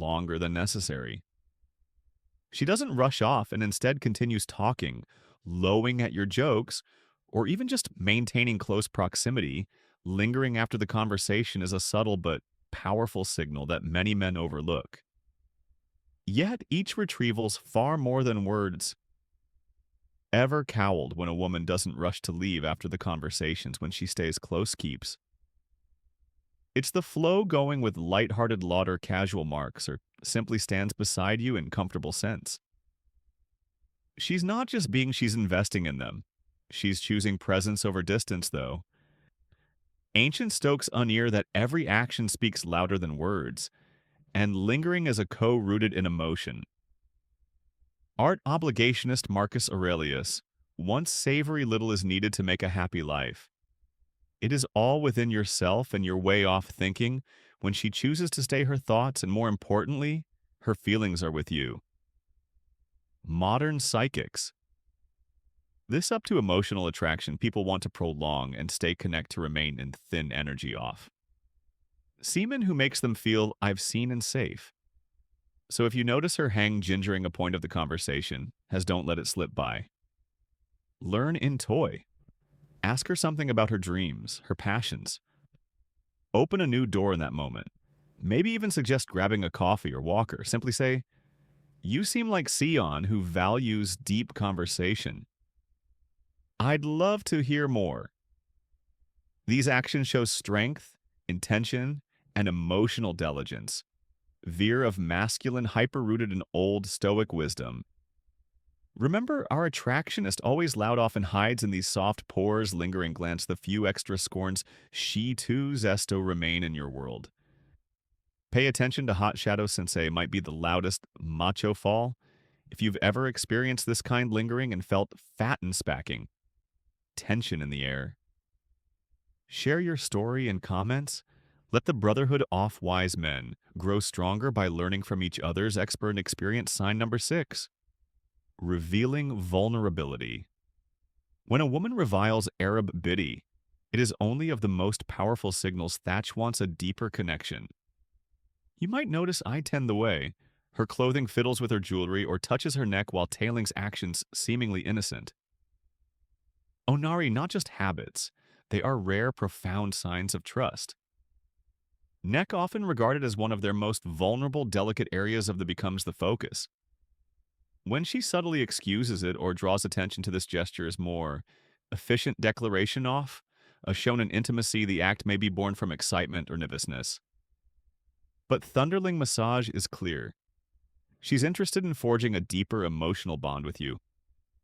longer than necessary. She doesn't rush off and instead continues talking, lowing at your jokes, or even just maintaining close proximity. Lingering after the conversation is a subtle but powerful signal that many men overlook. Yet each retrieval's far more than words. Ever cowled when a woman doesn't rush to leave after the conversations when she stays close keeps. It's the flow going with light-hearted lauder casual marks or simply stands beside you in comfortable sense. She's not just being she's investing in them. She's choosing presence over distance, though. Ancient Stoics unear that every action speaks louder than words, and lingering is a co-rooted in emotion. Art obligationist Marcus Aurelius, once savory little is needed to make a happy life. It is all within yourself and your way off thinking when she chooses to stay her thoughts and, more importantly, her feelings are with you. Modern psychics. This up to emotional attraction people want to prolong and stay connect to remain in thin energy off. Semen who makes them feel I've seen and safe. So if you notice her hang gingering a point of the conversation, as don't let it slip by. Learn in toy. Ask her something about her dreams, her passions. Open a new door in that moment. Maybe even suggest grabbing a coffee or walker. Simply say, you seem like Sion who values deep conversation. I'd love to hear more. These actions show strength, intention, and emotional diligence. Veer of masculine hyper-rooted in old Stoic wisdom. Remember, our attractionist always loud often hides in these soft pores, lingering glance, the few extra scorns she too zesto remain in your world. Pay attention to Hot Shadow Sensei might be the loudest macho fall. If you've ever experienced this kind lingering and felt fat and spacking, tension in the air. Share your story in comments. Let the brotherhood off wise men grow stronger by learning from each other's expert experience. Sign number 6. Revealing vulnerability. When a woman reviles Arab biddy, it is only of the most powerful signals Thatch wants a deeper connection. You might notice I tend the way. Her clothing fiddles with her jewelry or touches her neck while Tailing's actions seemingly innocent. Onari, not just habits, they are rare, profound signs of trust. Neck often regarded as one of their most vulnerable, delicate areas of the becomes the focus. When she subtly excuses it or draws attention to this gesture as more efficient declaration off, a shown in intimacy, the act may be born from excitement or nervousness. But Thunderling Massage is clear. She's interested in forging a deeper emotional bond with you.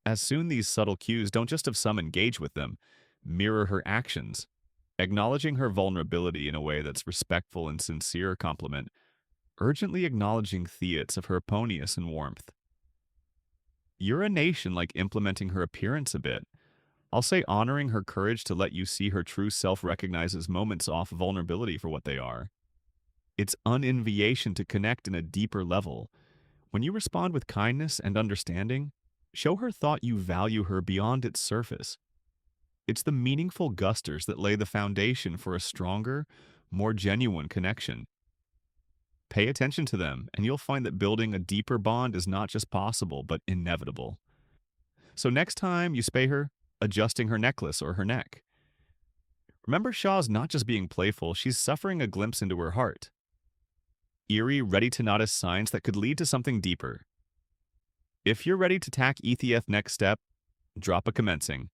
As soon these subtle cues don't just have some engage with them, mirror her actions, acknowledging her vulnerability in a way that's respectful and sincere compliment, urgently acknowledging Theats of her ponius and warmth. Urination like implementing her appearance a bit. I'll say honoring her courage to let you see her true self recognizes moments off vulnerability for what they are. It's uninvitation to connect in a deeper level. When you respond with kindness and understanding, show her thought you value her beyond its surface. It's the meaningful gusters that lay the foundation for a stronger, more genuine connection. Pay attention to them, and you'll find that building a deeper bond is not just possible, but inevitable. So next time you spay her, adjusting her necklace or her neck. Remember, Shaw's not just being playful, she's suffering a glimpse into her heart. Eerie, ready to notice signs that could lead to something deeper. If you're ready to tack ETF next step, drop a commencing.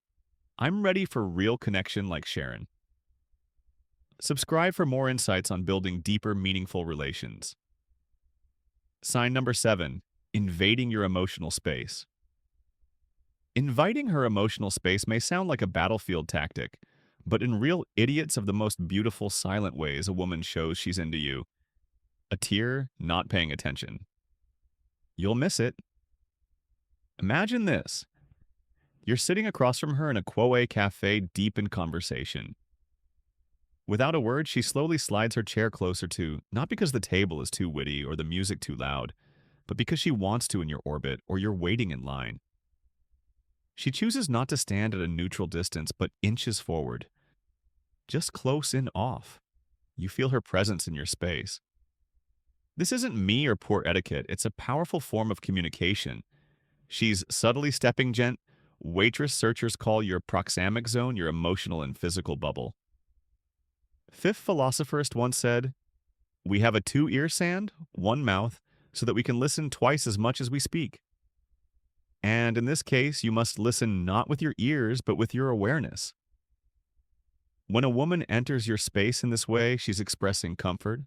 I'm ready for real connection like Sharon. Subscribe for more insights on building deeper, meaningful relations. Sign number 7, invading your emotional space. Inviting her emotional space may sound like a battlefield tactic, but in real idiots of the most beautiful silent ways a woman shows she's into you. A tear, not paying attention. You'll miss it. Imagine this. You're sitting across from her in a Quoe cafe deep in conversation. Without a word, she slowly slides her chair closer to, not because the table is too witty or the music too loud, but because she wants to in your orbit or you're waiting in line. She chooses not to stand at a neutral distance, but inches forward. Just close in off. You feel her presence in your space. This isn't me or poor etiquette, it's a powerful form of communication. She's subtly stepping gent. Waitress searchers call your proxamic zone your emotional and physical bubble. Fifth philosopherist once said, "We have a two-ear sand, one mouth, so that we can listen twice as much as we speak." And in this case, you must listen not with your ears, but with your awareness. When a woman enters your space in this way, she's expressing comfort,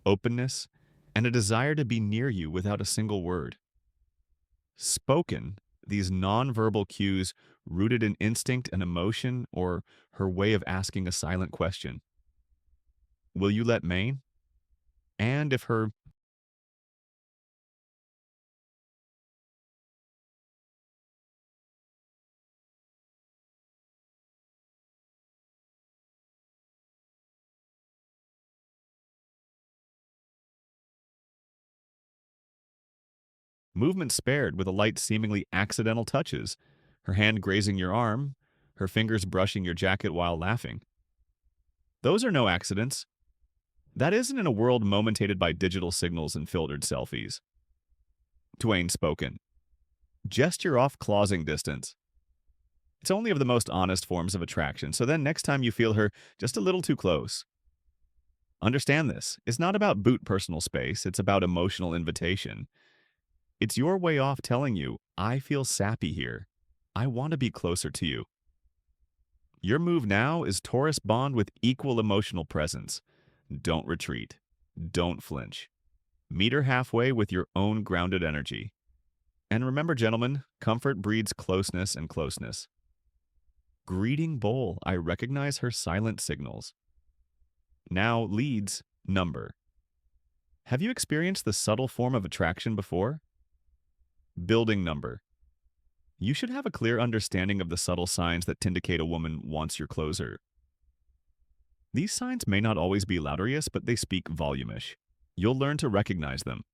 openness, and a desire to be near you without a single word. Spoken, these nonverbal cues rooted in instinct and emotion, or her way of asking a silent question. Will you let Maine? And if her movement spared with a light, seemingly accidental touches, her hand grazing your arm, her fingers brushing your jacket while laughing. Those are no accidents. That isn't in a world momentated by digital signals and filtered selfies. Twain spoken. Gesture off clausing distance. It's only of the most honest forms of attraction, so then next time you feel her just a little too close, understand this. It's not about boot personal space, it's about emotional invitation. It's your way off telling you, I feel sappy here. I want to be closer to you. Your move now is Taurus bond with equal emotional presence. Don't retreat. Don't flinch. Meet her halfway with your own grounded energy. And remember, gentlemen, comfort breeds closeness and closeness. Greeting bowl, I recognize her silent signals. Now leads number. Have you experienced the subtle form of attraction before? Building number. You should have a clear understanding of the subtle signs that indicate a woman wants your closer. These signs may not always be Laudarius, but they speak volumish. You'll learn to recognize them.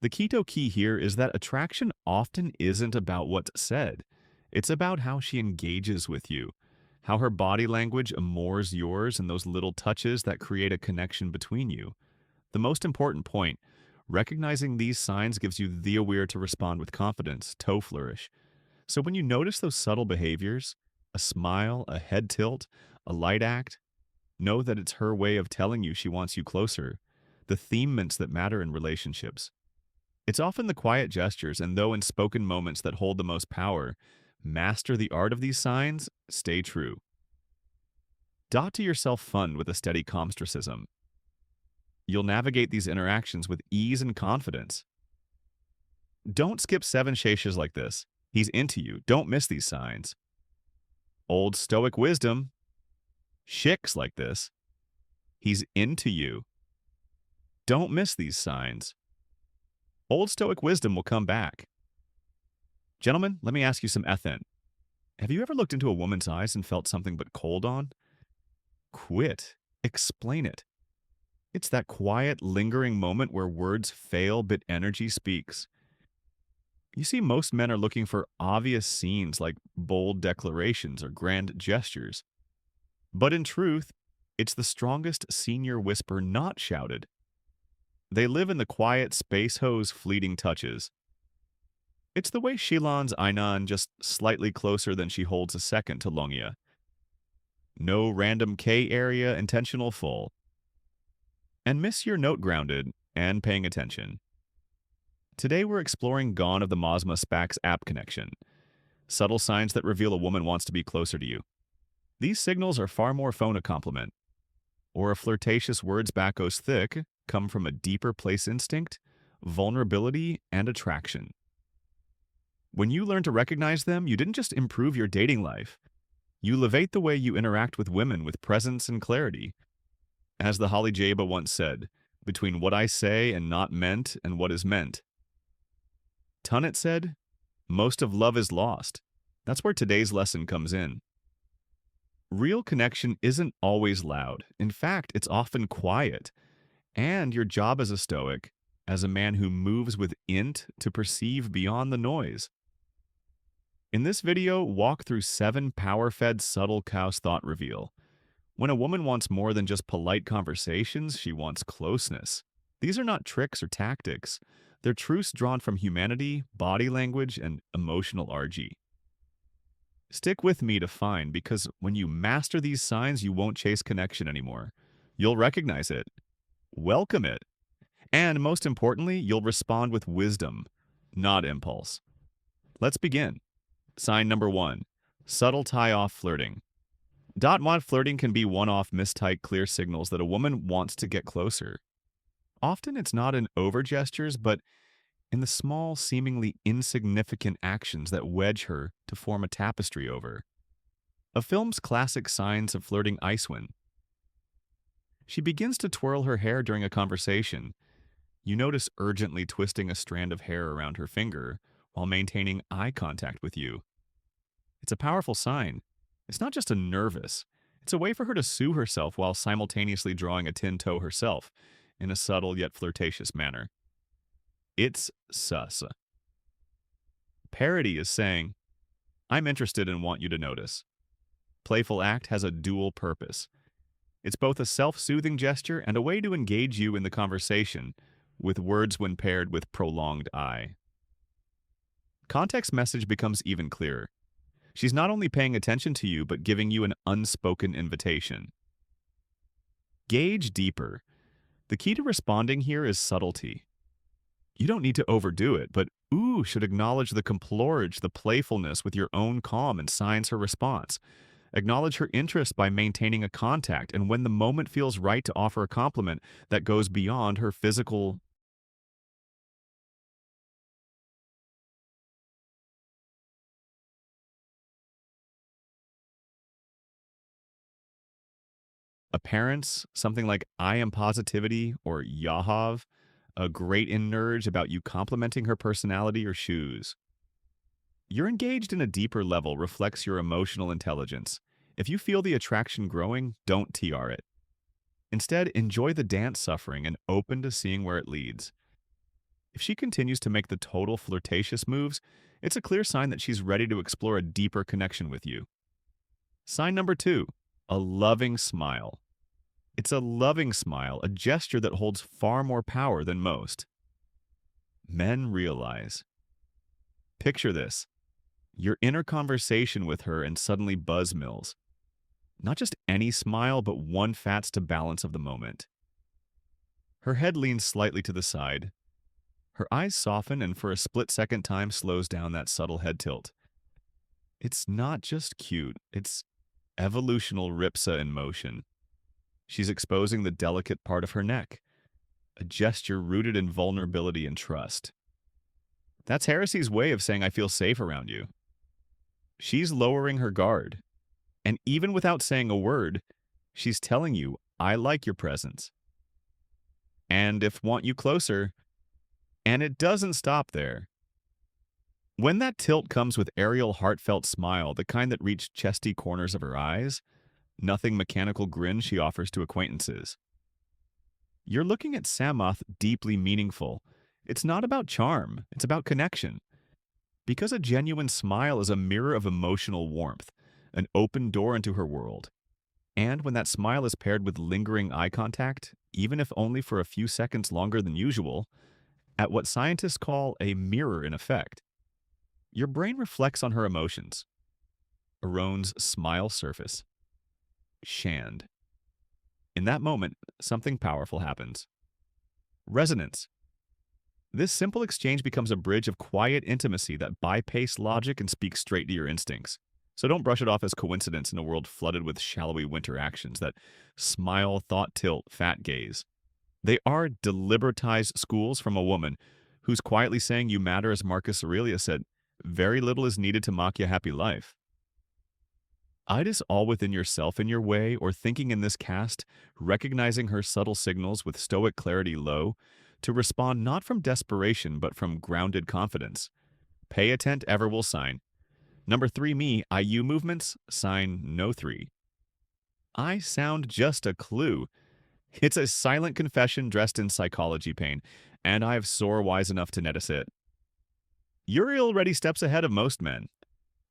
The keto key here is that attraction often isn't about what's said. It's about how she engages with you, how her body language amours yours, and those little touches that create a connection between you. The most important point, recognizing these signs gives you the aware to respond with confidence, toe flourish. So when you notice those subtle behaviors, a smile, a head tilt, a light act, know that it's her way of telling you she wants you closer, the thements that matter in relationships. It's often the quiet gestures, and though in spoken moments that hold the most power, master the art of these signs, stay true. Dot to yourself fun with a steady comstricism. You'll navigate these interactions with ease and confidence. Don't skip 7 sheshes like this. He's into you. Don't miss these signs. Old Stoic wisdom. Shicks like this. He's into you. Don't miss these signs. Old Stoic wisdom will come back. Gentlemen, let me ask you some ethen. Have you ever looked into a woman's eyes and felt something but cold on? Quit. Explain it. It's that quiet, lingering moment where words fail but energy speaks. You see, most men are looking for obvious scenes like bold declarations or grand gestures. But in truth, it's the strongest senior whisper not shouted. They live in the quiet space hose fleeting touches. It's the way Shilon's Ainan just slightly closer than she holds a second to Longia. No random K area, intentional full. And miss your note grounded and paying attention. Today we're exploring Gone of the Mosma Spax app connection. Subtle signs that reveal a woman wants to be closer to you. These signals are far more phone a compliment. Or a flirtatious words back goes thick, come from a deeper place instinct, vulnerability, and attraction. When you learn to recognize them, you didn't just improve your dating life. You elevate the way you interact with women with presence and clarity. As the Holly Jaba once said, between what I say and not meant and what is meant. Tunnet said, most of love is lost. That's where today's lesson comes in. Real connection isn't always loud. In fact, it's often quiet. And your job as a Stoic, as a man who moves with int to perceive beyond the noise. In this video, walk through 7 power-fed subtle cows thought reveal. When a woman wants more than just polite conversations, she wants closeness. These are not tricks or tactics. They're truths drawn from humanity, body language, and emotional RG. Stick with me to find because when you master these signs, you won't chase connection anymore. You'll recognize it, welcome it, and most importantly, you'll respond with wisdom, not impulse. Let's begin. Sign number one, subtle tie-off flirting. Dot one flirting can be one-off mistyped clear signals that a woman wants to get closer. Often it's not in over gestures, but in the small, seemingly insignificant actions that wedge her to form a tapestry over. A film's classic signs of flirting Icewind. She begins to twirl her hair during a conversation. You notice urgently twisting a strand of hair around her finger while maintaining eye contact with you. It's a powerful sign. It's not just a nervous. It's a way for her to sue herself while simultaneously drawing a tin toe herself in a subtle yet flirtatious manner. It's sus. Parody is saying, I'm interested and want you to notice. Playful act has a dual purpose. It's both a self-soothing gesture and a way to engage you in the conversation, with words when paired with prolonged eye. Context message becomes even clearer. She's not only paying attention to you, but giving you an unspoken invitation. Gauge deeper. The key to responding here is subtlety. You don't need to overdo it, but should acknowledge the complorage, the playfulness with your own calm and signs her response. Acknowledge her interest by maintaining a contact, and when the moment feels right to offer a compliment that goes beyond her physical appearance, something like I am positivity or Yahav, a great in nudge about you complimenting her personality or shoes. You're engaged in a deeper level reflects your emotional intelligence. If you feel the attraction growing, don't TR it. Instead, enjoy the dance suffering and open to seeing where it leads. If she continues to make the total flirtatious moves, it's a clear sign that she's ready to explore a deeper connection with you. Sign number two, a loving smile. It's a loving smile, a gesture that holds far more power than most. Men realize. Picture this. Your inner conversation with her and suddenly buzz mills. Not just any smile, but one fats to balance of the moment. Her head leans slightly to the side. Her eyes soften and for a split-second time slows down that subtle head tilt. It's not just cute, it's evolutional ripsa in motion. She's exposing the delicate part of her neck, a gesture rooted in vulnerability and trust. That's Heresy's way of saying I feel safe around you. She's lowering her guard, and even without saying a word, she's telling you, I like your presence. And if want you closer, and it doesn't stop there. When that tilt comes with aerial heartfelt smile, the kind that reached chesty corners of her eyes, nothing mechanical grin she offers to acquaintances. You're looking at Samoth deeply meaningful. It's not about charm, it's about connection. Because a genuine smile is a mirror of emotional warmth, an open door into her world. And when that smile is paired with lingering eye contact, even if only for a few seconds longer than usual, at what scientists call a mirror in effect, your brain reflects on her emotions. Aron's smile surface. Shand. In that moment, something powerful happens. Resonance. This simple exchange becomes a bridge of quiet intimacy that bypass logic and speaks straight to your instincts. So don't brush it off as coincidence in a world flooded with shallowy winter actions that smile, thought tilt, fat gaze. They are deliberatized schools from a woman who's quietly saying you matter, as Marcus Aurelius said, very little is needed to mock your happy life. Idas all within yourself in your way, or thinking in this cast, recognizing her subtle signals with stoic clarity low, to respond not from desperation but from grounded confidence. Pay attent ever will sign. Number 3 me, IU movements, sign no 3. I sound just a clue. It's a silent confession dressed in psychology pain, and I've sore wise enough to notice it. Yuri already steps ahead of most men.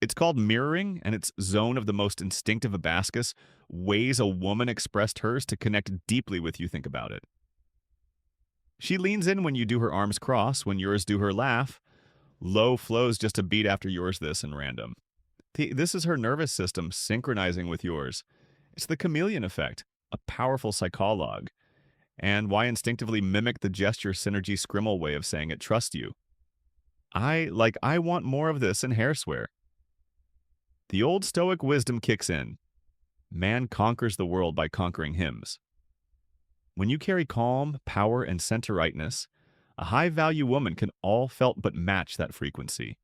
It's called mirroring, and its zone of the most instinctive abascus, ways a woman expressed hers to connect deeply with you think about it. She leans in when you do her arms cross, when yours do her laugh. Low flows just a beat after yours this and random. This is her nervous system synchronizing with yours. It's the chameleon effect, a powerful psychologue, and why instinctively mimic the gesture synergy scrimmel way of saying it trusts you. I want more of this in hairswear. The old Stoic wisdom kicks in. Man conquers the world by conquering hymns. When you carry calm, power, and center rightness, a high-value woman can all felt but match that frequency.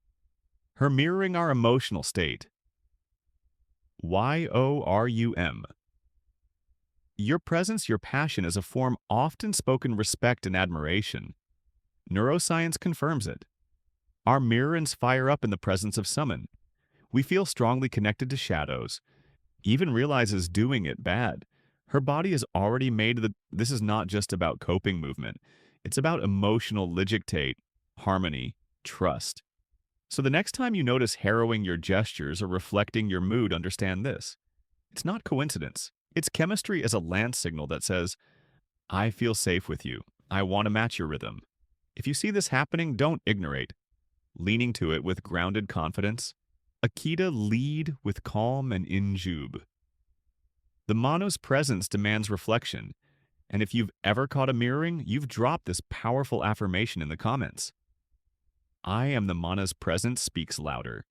Her mirroring our emotional state. YORUM. Your presence, your passion is a form often spoken respect and admiration. Neuroscience confirms it. Our mirrors fire up in the presence of summon. We feel strongly connected to shadows. Even realizes doing it bad. Her body has already made this is not just about coping movement. It's about emotional ligictate, harmony, trust. So the next time you notice harrowing your gestures or reflecting your mood, understand this. It's not coincidence. It's chemistry as a land signal that says, I feel safe with you. I want to match your rhythm. If you see this happening, don't ignorate. Leaning to it with grounded confidence. Akita lead with calm and injube. The Mano's presence demands reflection, and if you've ever caught a mirroring, you've dropped this powerful affirmation in the comments. I am the Mana's presence speaks louder.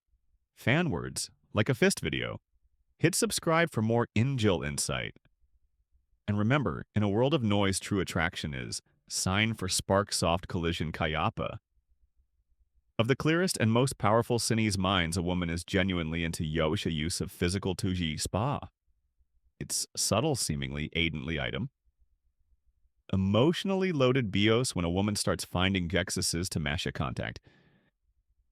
Fan words, like a fist video. Hit subscribe for more Injil insight. And remember, in a world of noise, true attraction is sign for spark soft collision kayapa. Of the clearest and most powerful Sinese minds, a woman is genuinely into Yosha use of physical tuji spa. It's subtle, seemingly, aidently item. Emotionally loaded bios when a woman starts finding gexuses to masha contact.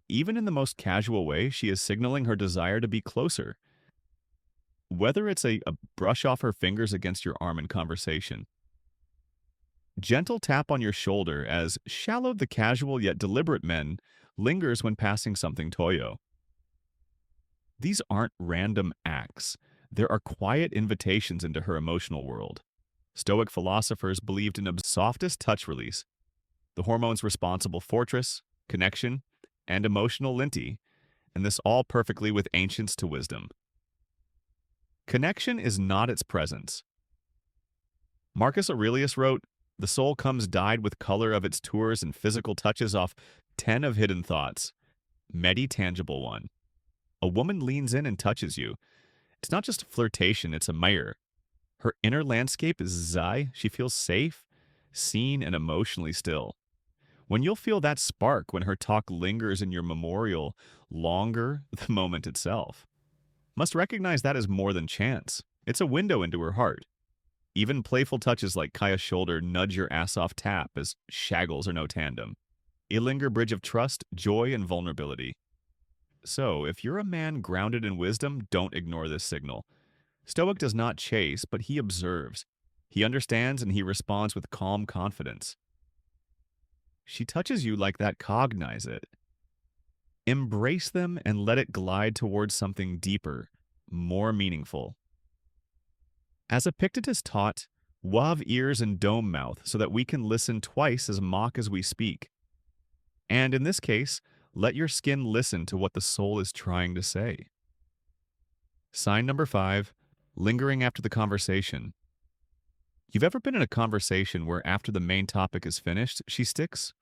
Even in the most casual way, she is signaling her desire to be closer. Whether it's a brush off her fingers against your arm in conversation, gentle tap on your shoulder as shallow the casual yet deliberate men lingers when passing something toyo. These aren't random acts. There are quiet invitations into her emotional world. Stoic philosophers believed in a softest touch release, the hormones responsible fortress, connection, and emotional linty, and this all perfectly with ancients to wisdom. Connection is not its presence. Marcus Aurelius wrote, the soul comes dyed with color of its tours and physical touches off 10 of hidden thoughts. Tangible one. A woman leans in and touches you. It's not just flirtation, it's a mirror. Her inner landscape is zai. She feels safe, seen, and emotionally still. When you'll feel that spark when her talk lingers in your memorial longer the moment itself. Must recognize that as more than chance. It's a window into her heart. Even playful touches like Kaya's shoulder nudge your ass off tap as shaggles are no tandem. Illinger bridge of trust, joy, and vulnerability. So, if you're a man grounded in wisdom, don't ignore this signal. Stoic does not chase, but he observes. He understands and he responds with calm confidence. She touches you like that, cognize it. Embrace them and let it glide towards something deeper, more meaningful. As Epictetus taught, we'll ears and dome mouth so that we can listen twice as mock as we speak. And in this case, let your skin listen to what the soul is trying to say. Sign number 5, lingering after the conversation. You've ever been in a conversation where after the main topic is finished, she sticks?